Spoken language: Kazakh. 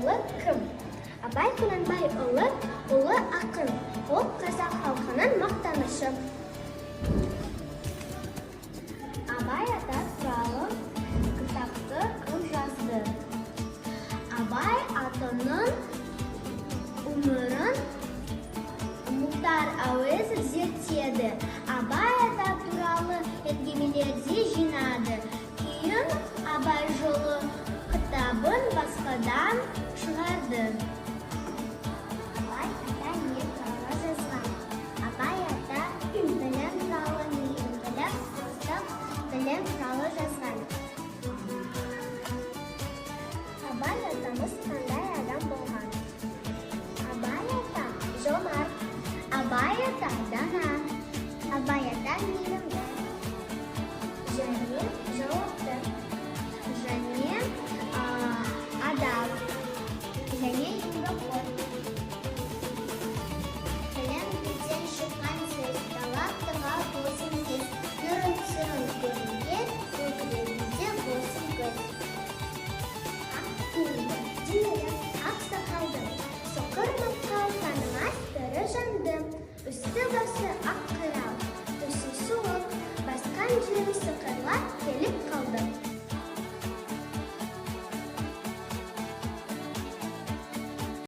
ұлы кім? Абай Құнанбай ұлы ақын. Ол қазақ халқының мақтанышы. Абай ата туралы кітапты кім жазды? Абай атаның өмірін Мұхтар Әуезов зерттеді. Абай ата туралы әңгімелерді жинады. Кейін Абай жолы кітабын баспадан шығарды. Абай ата не туралы жазған? Абай ата білім туралы, мейірімділік, достық, білім туралы жазған. Абай атамыз қандай адам болған? Абай ата жомарт. Абай ата дана. Абай ата мейірімді және жауапты және адал және еңбекқор. Білім бізден шыққан сөз, талап-тыға болсын кез, нұрын-сырын көрінген, көкірегінде болсын көз. Ақ көйлі, денелі, ақ сақалды, соқыр мақал танымас түрі жанды, үсті-басы ақ қырау, түсі суық, басқан жері сықырлап келіп